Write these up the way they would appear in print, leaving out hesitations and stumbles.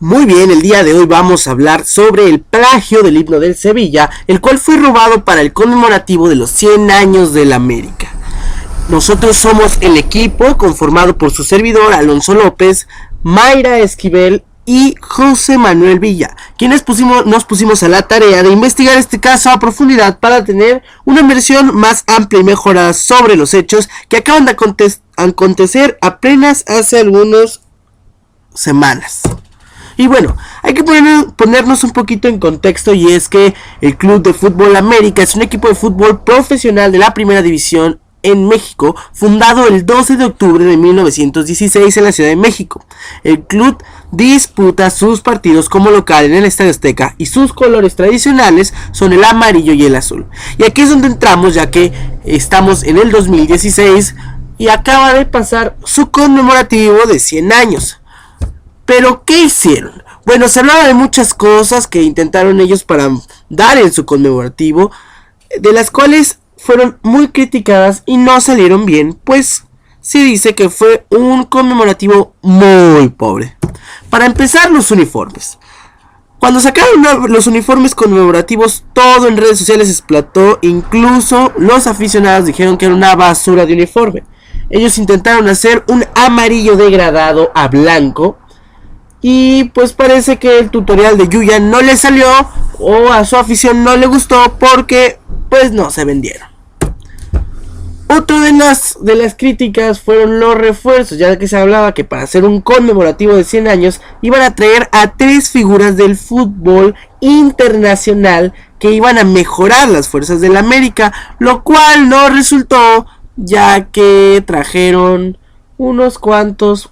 Muy bien, el día de hoy vamos a hablar sobre el plagio del himno del Sevilla, el cual fue robado para el conmemorativo de los 100 años del América. Nosotros somos el equipo conformado por su servidor Alonso López, Mayra Esquivel y José Manuel Villa, quienes nos pusimos a la tarea de investigar este caso a profundidad para tener una versión más amplia y mejorada sobre los hechos que acaban de acontecer apenas hace algunas semanas. Y bueno, hay que ponernos un poquito en contexto, y es que el Club de Fútbol América es un equipo de fútbol profesional de la primera división en México, fundado el 12 de octubre de 1916 en la Ciudad de México. El club disputa sus partidos como local en el Estadio Azteca y sus colores tradicionales son el amarillo y el azul. Y aquí es donde entramos, ya que estamos en el 2016 y acaba de pasar su conmemorativo de 100 años. ¿Pero qué hicieron? Bueno, se hablaba de muchas cosas que intentaron ellos para dar en su conmemorativo, de las cuales fueron muy criticadas y no salieron bien, pues se dice que fue un conmemorativo muy pobre. Para empezar, los uniformes. Cuando sacaron los uniformes conmemorativos, todo en redes sociales explotó, incluso los aficionados dijeron que era una basura de uniforme. Ellos intentaron hacer un amarillo degradado a blanco, y pues parece que el tutorial de Yuya no le salió, o a su afición no le gustó, porque pues no se vendieron. Otra de las críticas fueron los refuerzos, ya que se hablaba que para hacer un conmemorativo de 100 años iban a traer a 3 figuras del fútbol internacional que iban a mejorar las fuerzas del América, lo cual no resultó, ya que trajeron unos cuantos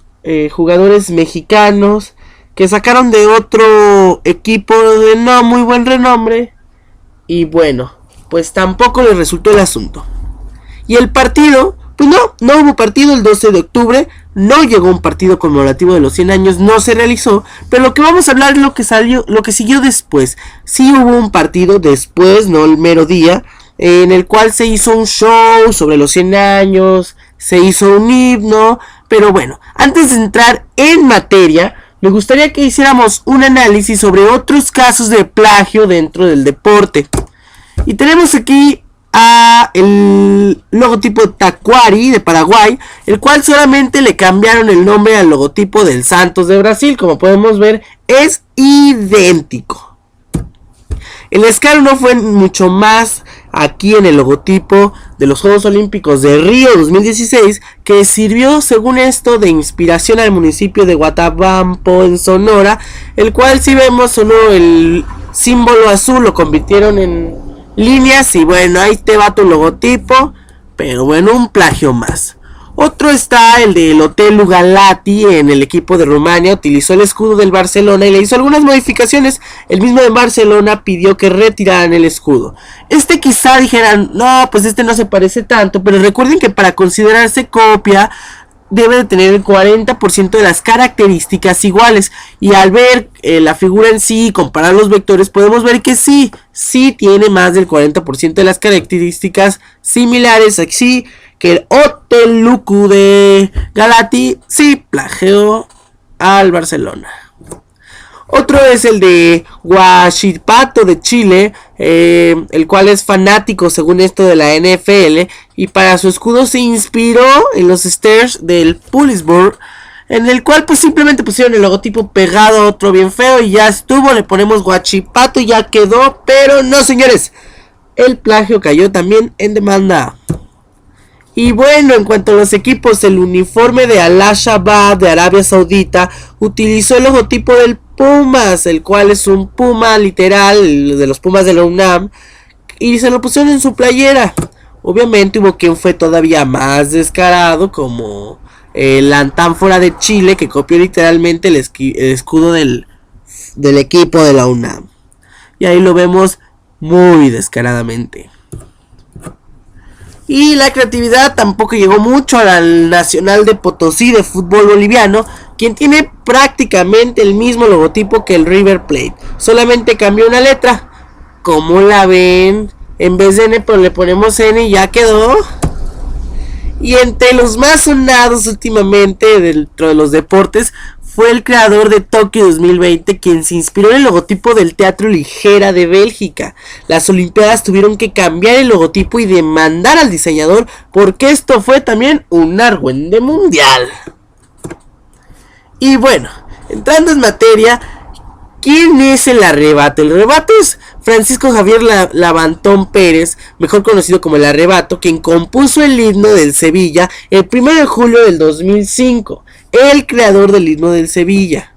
jugadores mexicanos que sacaron de otro equipo de no muy buen renombre, y bueno, pues tampoco les resultó el asunto. Y el partido, pues no hubo partido el 12 de octubre, no llegó un partido conmemorativo de los 100 años, no se realizó, pero lo que vamos a hablar es lo que siguió después. Sí hubo un partido después, no el mero día, en el cual se hizo un show sobre los 100 años, se hizo un himno, pero bueno, antes de entrar en materia, me gustaría que hiciéramos un análisis sobre otros casos de plagio dentro del deporte. Y tenemos aquí el logotipo Tacuari de Paraguay, el cual solamente le cambiaron el nombre al logotipo del Santos de Brasil. Como podemos ver, es idéntico. El escalo no fue mucho más aquí en el logotipo de los Juegos Olímpicos de Río 2016, que sirvió, según esto, de inspiración al municipio de Guatabampo en Sonora, el cual, si vemos, solo el símbolo azul lo convirtieron en líneas, y bueno, ahí te va tu logotipo, pero bueno, un plagio más. Otro está el del Hotel Lugalati en el equipo de Rumania. Utilizó el escudo del Barcelona y le hizo algunas modificaciones. El mismo de Barcelona pidió que retiraran el escudo. Quizá dijeran, no, pues no se parece tanto, pero recuerden que para considerarse copia debe de tener el 40% de las características iguales. Y al ver la figura en sí y comparar los vectores, podemos ver que sí tiene más del 40% de las características similares. Así que el Hotel Luku de Galati sí plagió al Barcelona. Otro es el de Huachipato de Chile, el cual es fanático, según esto, de la NFL, y para su escudo se inspiró en los Steelers del Pulisburg, en el cual pues simplemente pusieron el logotipo pegado a otro bien feo y ya estuvo. Le ponemos Huachipato y ya quedó, pero no, señores, el plagio cayó también en demanda. Y bueno, en cuanto a los equipos, el uniforme de Al-Shabaab de Arabia Saudita utilizó el logotipo del Pumas, el cual es un puma literal, de los Pumas de la UNAM, y se lo pusieron en su playera. Obviamente hubo quien fue todavía más descarado, como el Antánfora de Chile, que copió literalmente el escudo del equipo de la UNAM. Y ahí lo vemos muy descaradamente. Y la creatividad tampoco llegó mucho al Nacional de Potosí de fútbol boliviano, quien tiene prácticamente el mismo logotipo que el River Plate, solamente cambió una letra. ¿Cómo la ven? En vez de N, pues le ponemos N y ya quedó. Y entre los más sonados últimamente dentro de los deportes fue el creador de Tokio 2020, quien se inspiró en el logotipo del Teatro Ligera de Bélgica. Las Olimpiadas tuvieron que cambiar el logotipo y demandar al diseñador porque esto fue también un argüende mundial. Y bueno, entrando en materia, ¿quién es el Arrebato? El Arrebato es Francisco Javier Lavantón Pérez, mejor conocido como el Arrebato, quien compuso el himno del Sevilla el 1 de julio del 2005, el creador del himno del Sevilla.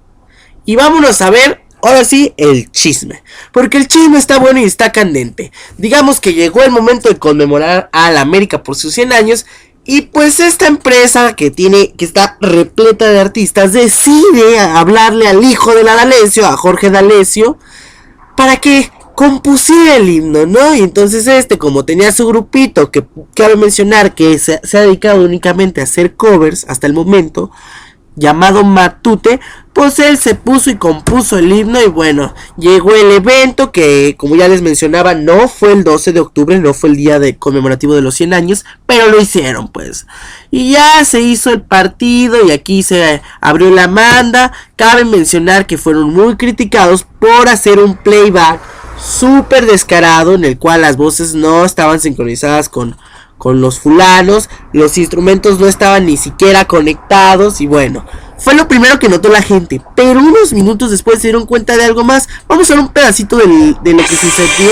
Y vámonos a ver, ahora sí, el chisme, porque el chisme está bueno y está candente. Digamos que llegó el momento de conmemorar a la América por sus 100 años. Y pues esta empresa que está repleta de artistas decide hablarle al hijo de la D'Alessio, a Jorge D'Alessio, para que compusiera el himno, ¿no? Y entonces como tenía su grupito, que cabe mencionar que se ha dedicado únicamente a hacer covers hasta el momento, llamado Matute, pues él se puso y compuso el himno. Y bueno, llegó el evento que, como ya les mencionaba, no fue el 12 de octubre, no fue el día conmemorativo de los 100 años, pero lo hicieron pues. Y ya se hizo el partido y aquí se abrió la manda. Cabe mencionar que fueron muy criticados por hacer un playback súper descarado en el cual las voces no estaban sincronizadas con los fulanos, los instrumentos no estaban ni siquiera conectados. Y bueno, fue lo primero que notó la gente, pero unos minutos después se dieron cuenta de algo más. Vamos a ver un pedacito de lo que sucedió.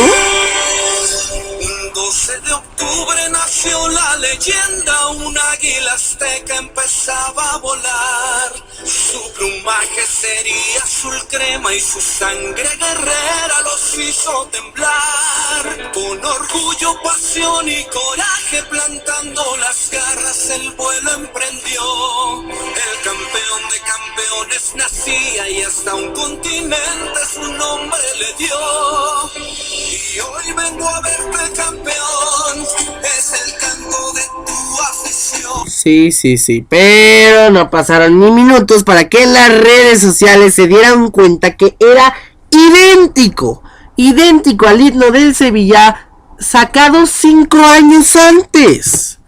12 de octubre nació la leyenda, un águila azteca empezaba a volar. Su plumaje sería azul crema y su sangre guerrera los hizo temblar. Con orgullo, pasión y coraje, plantando las garras, el vuelo emprendió. El campeón de campeones nacía y hasta un continente su nombre le dio. Y hoy vengo a verte, campeón, es el canto de tu afición. Sí, pero no pasaron ni minutos para que en las redes sociales se dieran cuenta que era idéntico al himno del Sevilla sacado 5 años antes.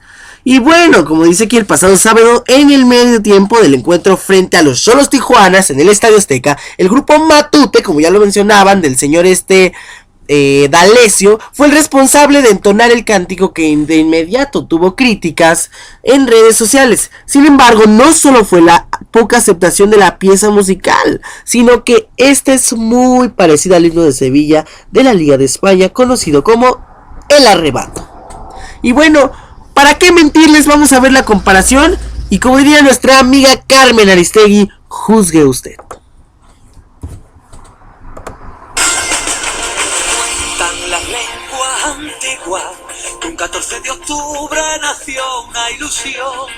Y bueno, como dice aquí, el pasado sábado, en el medio tiempo del encuentro frente a los Xolos Tijuanas en el Estadio Azteca, el grupo Matute, como ya lo mencionaban, del señor D'Alessio, fue el responsable de entonar el cántico, que de inmediato tuvo críticas en redes sociales. Sin embargo, no solo fue la poca aceptación de la pieza musical, sino que este es muy parecido al himno de Sevilla de la Liga de España, conocido como El Arrebato. Y bueno, ¿para qué mentirles? Vamos a ver la comparación y, como diría nuestra amiga Carmen Aristegui, juzgue usted. Un 14 de octubre nació una ilusión.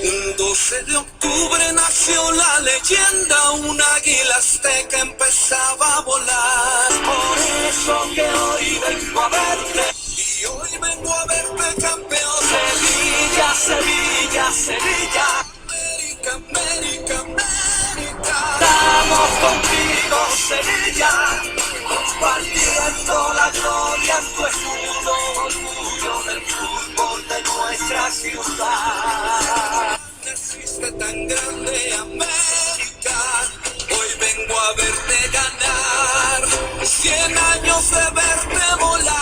Un 12 de octubre nació la leyenda, un águila azteca empezaba a volar. Por eso que hoy vengo a verte, y hoy vengo a verte, campeón. Sevilla, Sevilla, Sevilla, América, América, América. Estamos contigo, Sevilla, compartiendo la gloria en tu escudo, orgullo del fútbol de nuestra ciudad. Naciste tan grande, América, hoy vengo a verte ganar, 100 años de verte volar.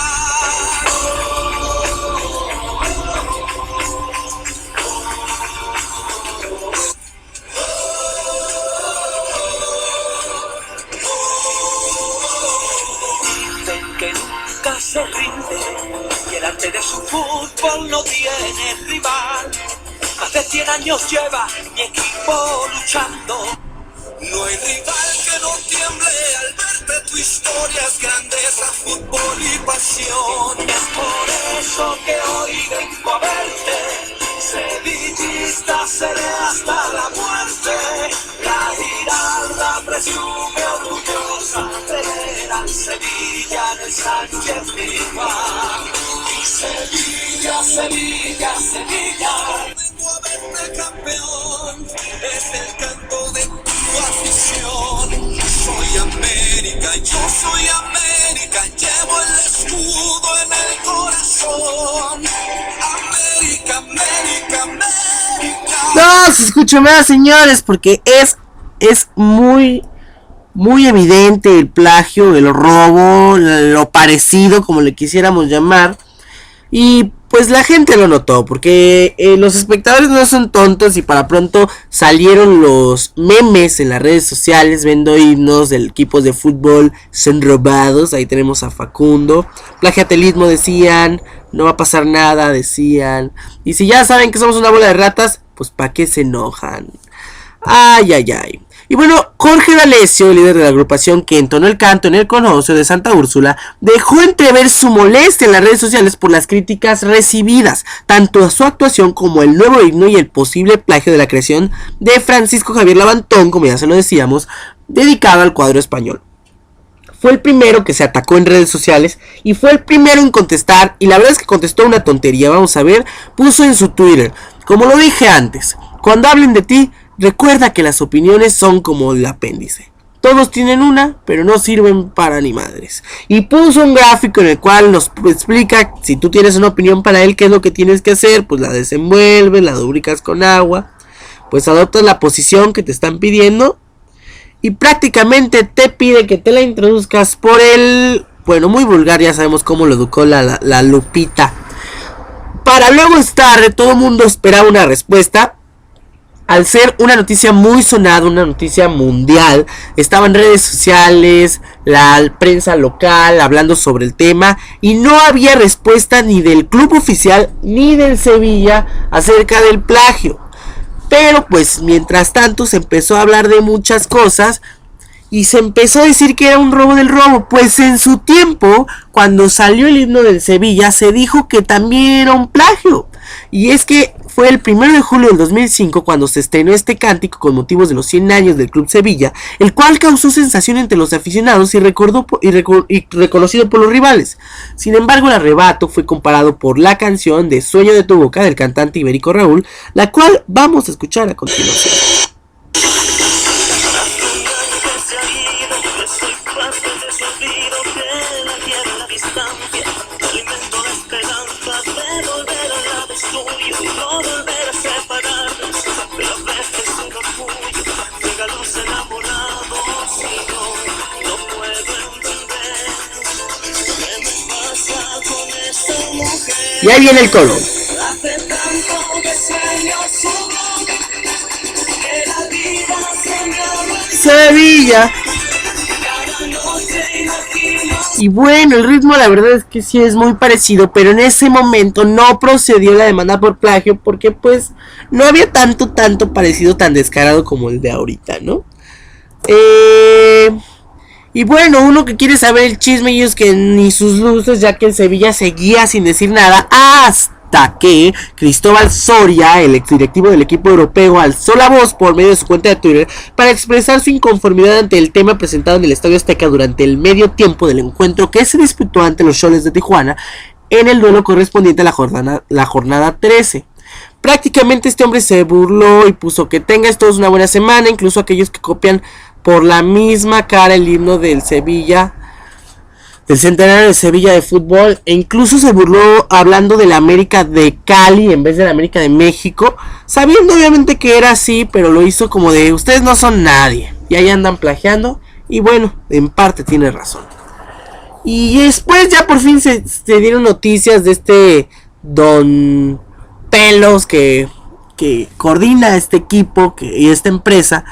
Se rinde y el arte de su fútbol no tiene rival. Más de 100 años lleva mi equipo luchando. No hay rival que no tiemble al verte, tu historia es grandeza, fútbol y pasión. Es por eso que hoy vengo a verte, sevillista seré hasta la muerte. La Giralda presume orgullosa de ver al Sevilla en el Sánchez Pizjuán. Sevilla, Sevilla, Sevilla, vengo a verte, campeón, es el canto de tu afición. Soy América, yo soy América, llevo el escudo en el corazón. América, América, América. No se escucha más, señores, porque es es muy evidente el plagio, el robo, lo parecido, como le quisiéramos llamar. Y pues la gente lo notó, porque los espectadores no son tontos y para pronto salieron los memes en las redes sociales viendo himnos de equipos de fútbol son robados. Ahí tenemos a Facundo. Plagiatelismo decían, no va a pasar nada decían. Y si ya saben que somos una bola de ratas, pues ¿para qué se enojan? Ay, ay, ay. Y bueno, Jorge D'Alessio, líder de la agrupación que entonó el canto en el Conocio de Santa Úrsula, dejó entrever su molestia en las redes sociales por las críticas recibidas, tanto a su actuación como el nuevo himno y el posible plagio de la creación de Francisco Javier Lavantón, como ya se lo decíamos, dedicado al cuadro español. Fue el primero que se atacó en redes sociales y fue el primero en contestar, y la verdad es que contestó una tontería, vamos a ver, puso en su Twitter, como lo dije antes, cuando hablen de ti, recuerda que las opiniones son como el apéndice. Todos tienen una, pero no sirven para ni madres. Y puso un gráfico en el cual nos explica, si tú tienes una opinión para él, qué es lo que tienes que hacer. Pues la desenvuelves, la lubricas con agua, pues adoptas la posición que te están pidiendo. Y prácticamente te pide que te la introduzcas por el... Bueno, muy vulgar, ya sabemos cómo lo educó la Lupita. Para luego estar, todo el mundo esperaba una respuesta. Al ser una noticia muy sonada, una noticia mundial, estaban redes sociales, la prensa local hablando sobre el tema y no había respuesta ni del club oficial ni del Sevilla acerca del plagio. Pero pues mientras tanto se empezó a hablar de muchas cosas y se empezó a decir que era un robo del robo. Pues en su tiempo, cuando salió el himno del Sevilla, se dijo que también era un plagio. Y es que fue el 1 de julio del 2005 cuando se estrenó este cántico con motivos de los 100 años del Club Sevilla, el cual causó sensación entre los aficionados y reconocido por los rivales. Sin embargo, el arrebato fue comparado por la canción de Sueño de tu boca del cantante ibérico Raúl, la cual vamos a escuchar a continuación. Y ahí viene el coro. Sevilla. Y bueno, el ritmo la verdad es que sí es muy parecido, pero en ese momento no procedió la demanda por plagio porque pues no había tanto parecido tan descarado como el de ahorita, ¿no? Y bueno, uno que quiere saber el chisme y es que ni sus luces, ya que el Sevilla seguía sin decir nada hasta que Cristóbal Soria, el exdirectivo del equipo europeo, alzó la voz por medio de su cuenta de Twitter para expresar su inconformidad ante el tema presentado en el Estadio Azteca durante el medio tiempo del encuentro que se disputó ante los Xoles de Tijuana en el duelo correspondiente a la jornada 13. Prácticamente este hombre se burló y puso que tengas todos una buena semana, incluso aquellos que copian por la misma cara el himno del Sevilla, del centenario de Sevilla de fútbol, e incluso se burló hablando de la América de Cali en vez de la América de México, sabiendo obviamente que era así, pero lo hizo como de ustedes no son nadie, y ahí andan plagiando, y bueno, en parte tiene razón. Y después ya por fin se dieron noticias de este Don Pelos que coordina este equipo y esta empresa.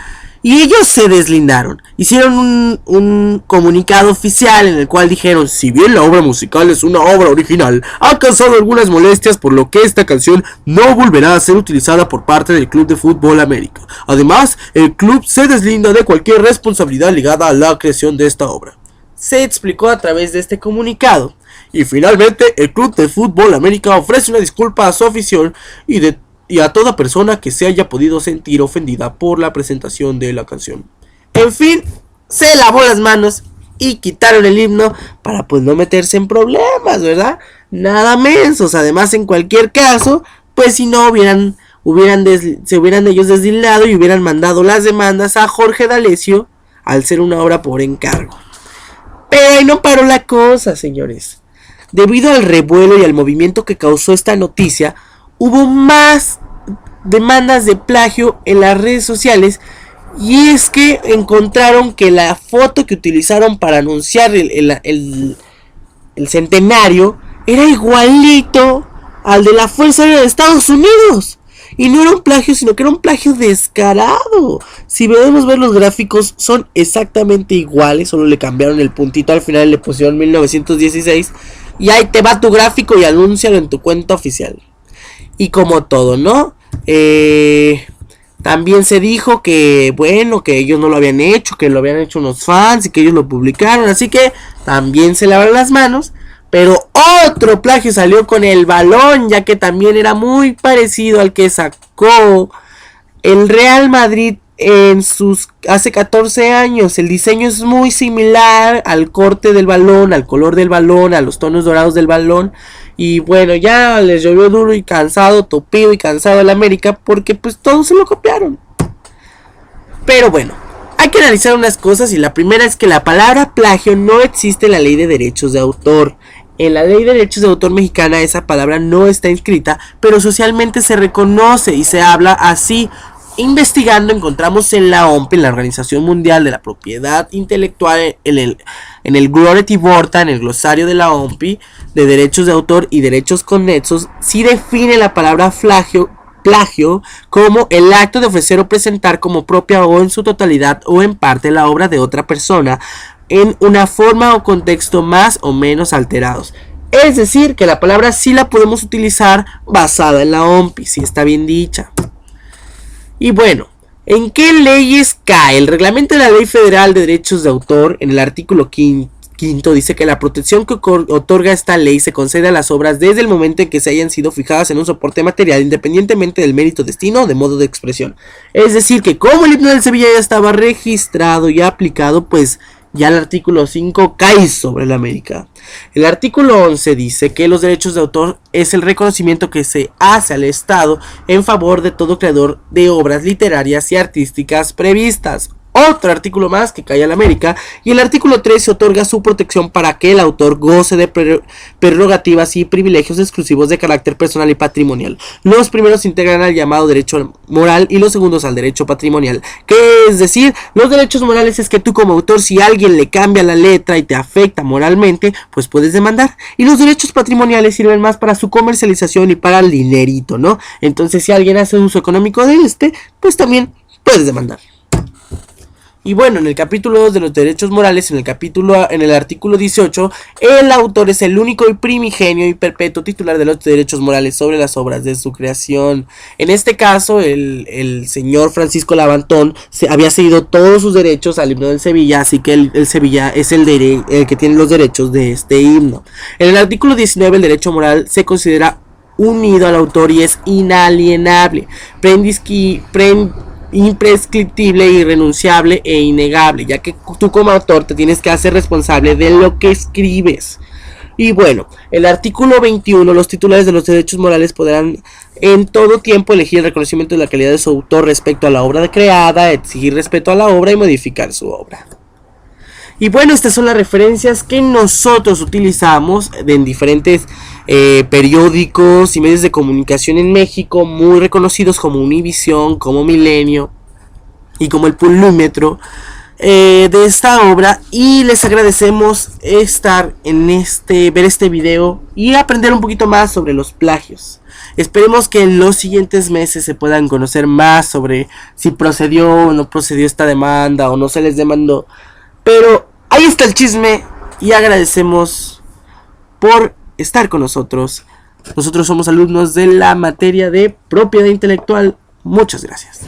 Y ellos se deslindaron, hicieron un comunicado oficial en el cual dijeron: si bien la obra musical es una obra original, ha causado algunas molestias, por lo que esta canción no volverá a ser utilizada por parte del Club de Fútbol América. Además, el club se deslinda de cualquier responsabilidad ligada a la creación de esta obra. Se explicó a través de este comunicado. Y finalmente, el Club de Fútbol América ofrece una disculpa a su afición y a toda persona que se haya podido sentir ofendida por la presentación de la canción. En fin, se lavó las manos y quitaron el himno para pues no meterse en problemas, ¿verdad? Nada mensos. Además, en cualquier caso, pues si no se hubieran ellos deslindado y hubieran mandado las demandas a Jorge D'Alessio al ser una obra por encargo. Pero ahí no paró la cosa, señores. Debido al revuelo y al movimiento que causó esta noticia, hubo más demandas de plagio en las redes sociales Y es que encontraron que la foto que utilizaron para anunciar el centenario era igualito al de la Fuerza Aérea de Estados Unidos. Y no era un plagio, sino que era un plagio descarado. Si podemos ver los gráficos, son exactamente iguales. Solo le cambiaron el puntito al final y le pusieron 1916. Y ahí te va tu gráfico y anúncialo en tu cuenta oficial. Y como todo, ¿no? También se dijo que, bueno, que ellos no lo habían hecho, que lo habían hecho unos fans y que ellos lo publicaron. Así que también se lavaron las manos. Pero otro plagio salió con el balón, ya que también era muy parecido al que sacó el Real Madrid hace 14 años. El diseño es muy similar al corte del balón, al color del balón, a los tonos dorados del balón. Y bueno, ya les llovió duro y cansado, tupido y cansado el América, porque pues todos se lo copiaron. Pero bueno, hay que analizar unas cosas, y la primera es que la palabra plagio no existe en la ley de derechos de autor. En la ley de derechos de autor mexicana esa palabra no está inscrita, pero socialmente se reconoce y se habla así. Investigando encontramos en la OMP, en la Organización Mundial de la Propiedad Intelectual, en el Glory Borta, en el glosario de la OMP de derechos de autor y derechos conexos, sí define la palabra plagio como el acto de ofrecer o presentar como propia o en su totalidad o en parte la obra de otra persona en una forma o contexto más o menos alterados. Es decir, que la palabra sí la podemos utilizar basada en la OMPI, si está bien dicha. Y bueno, ¿en qué leyes cae? El reglamento de la Ley Federal de Derechos de Autor, en el artículo 5, dice que la protección que otorga esta ley se concede a las obras desde el momento en que se hayan sido fijadas en un soporte material, independientemente del mérito, destino o de modo de expresión. Es decir, que como el himno del Sevilla ya estaba registrado y aplicado, pues ya el artículo 5 cae sobre la América. El artículo 11 dice que los derechos de autor es el reconocimiento que se hace al Estado en favor de todo creador de obras literarias y artísticas previstas. Otro artículo más que cae a la América. Y el artículo 13 otorga su protección para que el autor goce de prerrogativas y privilegios exclusivos de carácter personal y patrimonial. Los primeros integran al llamado derecho moral y los segundos al derecho patrimonial. ¿Qué es decir? Los derechos morales es que tú como autor, si alguien le cambia la letra y te afecta moralmente, pues puedes demandar. Y los derechos patrimoniales sirven más para su comercialización y para el dinerito, ¿no? Entonces si alguien hace uso económico de pues también puedes demandar. Y bueno, en el capítulo 2 de los derechos morales, en el artículo 18, el autor es el único y primigenio y perpetuo titular de los derechos morales sobre las obras de su creación. En este caso, el señor Francisco Lavantón había cedido todos sus derechos al himno del Sevilla, así que el Sevilla es el que tiene los derechos de este himno. En el artículo 19, el derecho moral se considera unido al autor y es inalienable, imprescriptible, irrenunciable e innegable, ya que tú como autor te tienes que hacer responsable de lo que escribes. Y bueno, el artículo 21, los titulares de los derechos morales podrán en todo tiempo elegir el reconocimiento de la calidad de su autor respecto a la obra creada, exigir respeto a la obra y modificar su obra. Y bueno, estas son las referencias que nosotros utilizamos en diferentes periódicos y medios de comunicación en México, muy reconocidos como Univisión, como Milenio y como el Pulúmetro, de esta obra. Y les agradecemos estar en ver este video y aprender un poquito más sobre los plagios. Esperemos que en los siguientes meses se puedan conocer más sobre si procedió o no procedió esta demanda o no se les demandó. Pero ahí está el chisme y agradecemos por estar con nosotros. Nosotros somos alumnos de la materia de propiedad intelectual. Muchas gracias.